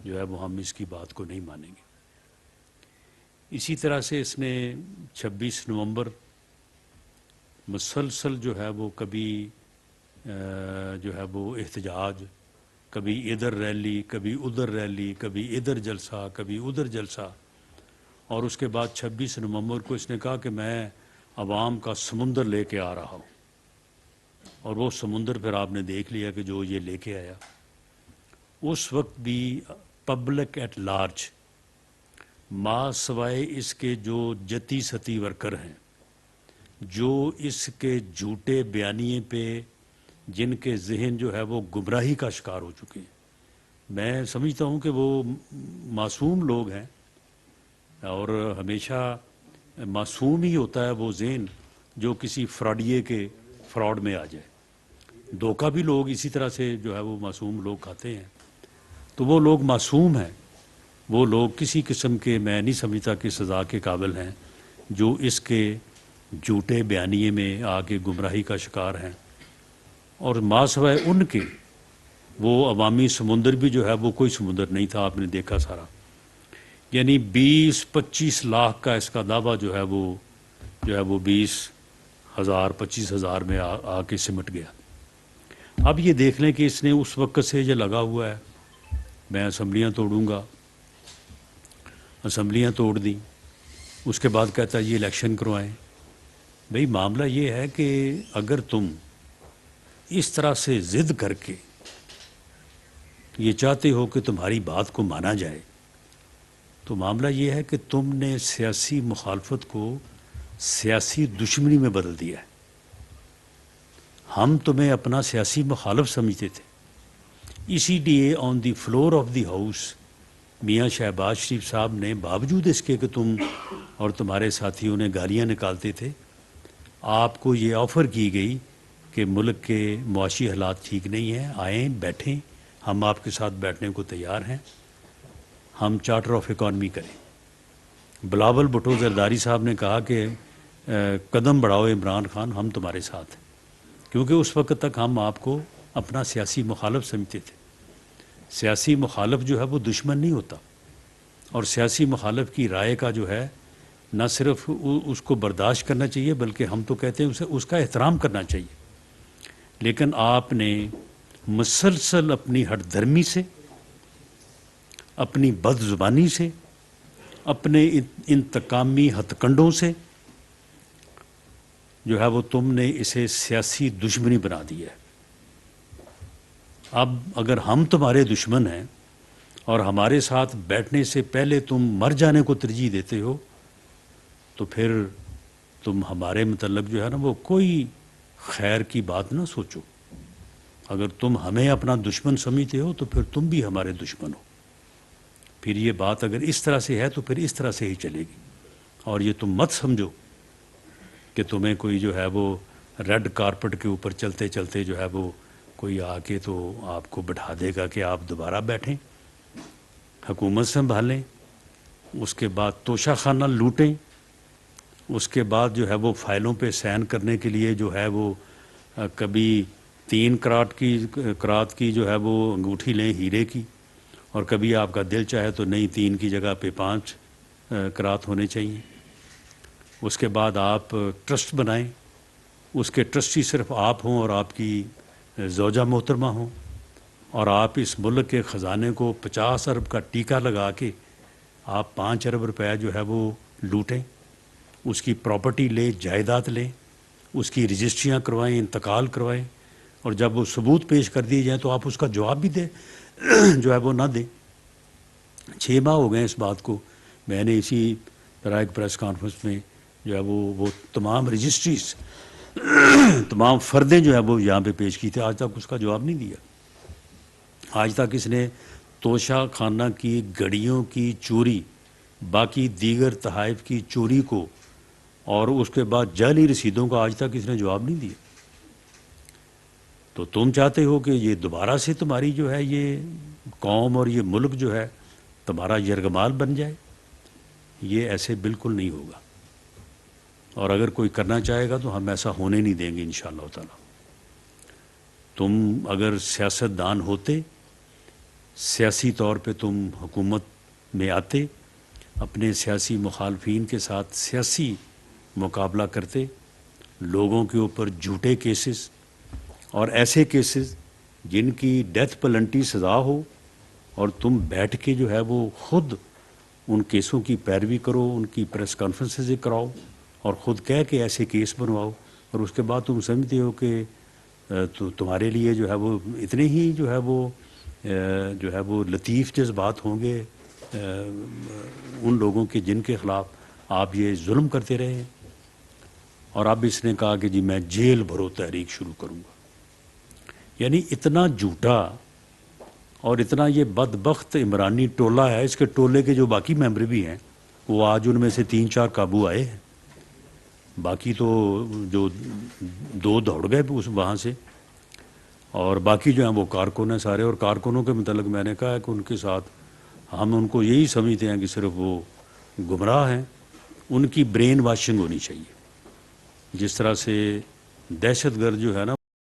جو ہے وہ ہم اس کی بات کو نہیں مانیں گے۔ اسی طرح سے اس نے 26 نومبر مسلسل جو ہے وہ کبھی جو ہے وہ احتجاج، کبھی ادھر ریلی، کبھی ادھر ریلی، کبھی ادھر جلسہ، کبھی ادھر جلسہ، اور اس کے بعد 26 نومبر کو اس نے کہا کہ میں عوام کا سمندر لے کے آ رہا ہوں، اور وہ سمندر پھر آپ نے دیکھ لیا کہ جو یہ لے کے آیا۔ اس وقت بھی پبلک ایٹ لارج، ما سوائے اس کے جو جتی ستی ورکر ہیں، جو اس کے جھوٹے بیانیے پہ جن کے ذہن جو ہے وہ گمراہی کا شکار ہو چکے ہیں، میں سمجھتا ہوں کہ وہ معصوم لوگ ہیں، اور ہمیشہ معصوم ہی ہوتا ہے وہ ذہن جو کسی فراڈیے کے فراڈ میں آ جائے۔ دھوکہ بھی لوگ اسی طرح سے جو ہے وہ معصوم لوگ کھاتے ہیں، تو وہ لوگ معصوم ہیں، وہ لوگ کسی قسم کے میں نہیں سمجھتا کہ سزا کے قابل ہیں جو اس کے جھوٹے بیانیے میں آ کے گمراہی کا شکار ہیں۔ اور ما سوائے ان کے وہ عوامی سمندر بھی جو ہے وہ کوئی سمندر نہیں تھا، آپ نے دیکھا سارا، یعنی 20-25 لاکھ کا اس کا دعویٰ جو ہے وہ 20,000-25,000 میں آ کے سمٹ گیا۔ اب یہ دیکھ لیں کہ اس نے اس وقت سے یہ لگا ہوا ہے میں اسمبلیاں توڑوں گا، اسمبلیاں توڑ دیں، اس کے بعد کہتا ہے یہ الیکشن کروائیں۔ بھئی معاملہ یہ ہے کہ اگر تم اس طرح سے ضد کر کے یہ چاہتے ہو کہ تمہاری بات کو مانا جائے، تو معاملہ یہ ہے کہ تم نے سیاسی مخالفت کو سیاسی دشمنی میں بدل دیا ہے۔ ہم تمہیں اپنا سیاسی مخالف سمجھتے تھے، اسی لیے آن دی فلور آف دی ہاؤس میاں شہباز شریف صاحب نے باوجود اس کے کہ تم اور تمہارے ساتھیوں نے گالیاں نکالتے تھے، آپ کو یہ آفر کی گئی کہ ملک کے معاشی حالات ٹھیک نہیں ہیں، آئیں بیٹھیں، ہم آپ کے ساتھ بیٹھنے کو تیار ہیں، ہم چارٹر آف اکانومی کریں۔ بلاول بھٹو زرداری صاحب نے کہا کہ قدم بڑھاؤ عمران خان، ہم تمہارے ساتھ ہیں، کیونکہ اس وقت تک ہم آپ کو اپنا سیاسی مخالف سمجھتے تھے۔ سیاسی مخالف جو ہے وہ دشمن نہیں ہوتا، اور سیاسی مخالف کی رائے کا جو ہے نہ صرف اس کو برداشت کرنا چاہیے، بلکہ ہم تو کہتے ہیں اس کا احترام کرنا چاہیے۔ لیکن آپ نے مسلسل اپنی ہٹ دھرمی سے، اپنی بد زبانی سے، اپنے انتقامی ہتھ کنڈوں سے جو ہے وہ تم نے اسے سیاسی دشمنی بنا دی ہے۔ اب اگر ہم تمہارے دشمن ہیں اور ہمارے ساتھ بیٹھنے سے پہلے تم مر جانے کو ترجیح دیتے ہو، تو پھر تم ہمارے متعلق جو ہے نا وہ کوئی خیر کی بات نہ سوچو۔ اگر تم ہمیں اپنا دشمن سمجھتے ہو تو پھر تم بھی ہمارے دشمن ہو۔ پھر یہ بات اگر اس طرح سے ہے تو پھر اس طرح سے ہی چلے گی، اور یہ تم مت سمجھو کہ تمہیں کوئی جو ہے وہ ریڈ کارپٹ کے اوپر چلتے چلتے جو ہے وہ کوئی آ کے تو آپ کو بٹھا دے گا کہ آپ دوبارہ بیٹھیں، حکومت سنبھالیں، اس کے بعد توشہ خانہ لوٹیں، اس کے بعد جو ہے وہ فائلوں پہ سائن کرنے کے لیے جو ہے وہ کبھی 3 کرات کی جو ہے وہ انگوٹھی لیں ہیرے کی، اور کبھی آپ کا دل چاہے تو نہیں 3 کی جگہ پہ 5 کرات ہونے چاہیے۔ اس کے بعد آپ ٹرسٹ بنائیں، اس کے ٹرسٹی صرف آپ ہوں اور آپ کی زوجہ محترمہ ہوں، اور آپ اس ملک کے خزانے کو 50 ارب کا ٹیکہ لگا کے آپ 5 ارب روپے جو ہے وہ لوٹیں، اس کی پراپرٹی لیں، جائیداد لیں، اس کی رجسٹریاں کروائیں، انتقال کروائیں، اور جب وہ ثبوت پیش کر دیے جائیں تو آپ اس کا جواب بھی دیں جو ہے وہ نہ دیں۔ 6 ماہ ہو گئے اس بات کو، میں نے اسی طرح ایک پریس کانفرنس میں جو ہے وہ تمام رجسٹریز تمام فردیں جو ہے وہ یہاں پہ پیش کی تھے، آج تک اس کا جواب نہیں دیا۔ آج تک اس نے توشہ خانہ کی گھڑیوں کی چوری، باقی دیگر تحائف کی چوری کو، اور اس کے بعد جعلی رسیدوں کا آج تک اس نے جواب نہیں دیا۔ تو تم چاہتے ہو کہ یہ دوبارہ سے تمہاری جو ہے یہ قوم اور یہ ملک جو ہے تمہارا یرغمال بن جائے، یہ ایسے بالکل نہیں ہوگا، اور اگر کوئی کرنا چاہے گا تو ہم ایسا ہونے نہیں دیں گے انشاءاللہ تعالی۔ تم اگر سیاست دان ہوتے سیاسی طور پہ تم حکومت میں آتے، اپنے سیاسی مخالفین کے ساتھ سیاسی مقابلہ کرتے، لوگوں کے اوپر جھوٹے کیسز اور ایسے کیسز جن کی ڈیتھ پلنٹی سزا ہو، اور تم بیٹھ کے جو ہے وہ خود ان کیسوں کی پیروی کرو، ان کی پریس کانفرنسز کراؤ اور خود کہہ کے ایسے کیس بنواؤ، اور اس کے بعد تم سمجھتے ہو کہ تو تمہارے لیے جو ہے وہ اتنے ہی جو ہے وہ لطیف جذبات ہوں گے ان لوگوں کے جن کے خلاف آپ یہ ظلم کرتے رہے ہیں۔ اور اب اس نے کہا کہ جی میں جیل بھرو تحریک شروع کروں گا۔ یعنی اتنا جھوٹا اور اتنا یہ بدبخت عمرانی ٹولہ ہے، اس کے ٹولے کے جو باقی ممبر بھی ہیں وہ آج ان میں سے 3-4 قابو آئے ہیں، باقی تو جو 2 دوڑ گئے وہاں سے، اور باقی جو ہیں وہ کارکن ہیں سارے۔ اور کارکنوں کے متعلق میں نے کہا ہے کہ ان کے ساتھ ہم ان کو یہی سمجھتے ہیں کہ صرف وہ گمراہ ہیں، ان کی برین واشنگ ہونی چاہیے، جس طرح سے دہشت گرد جو ہے نا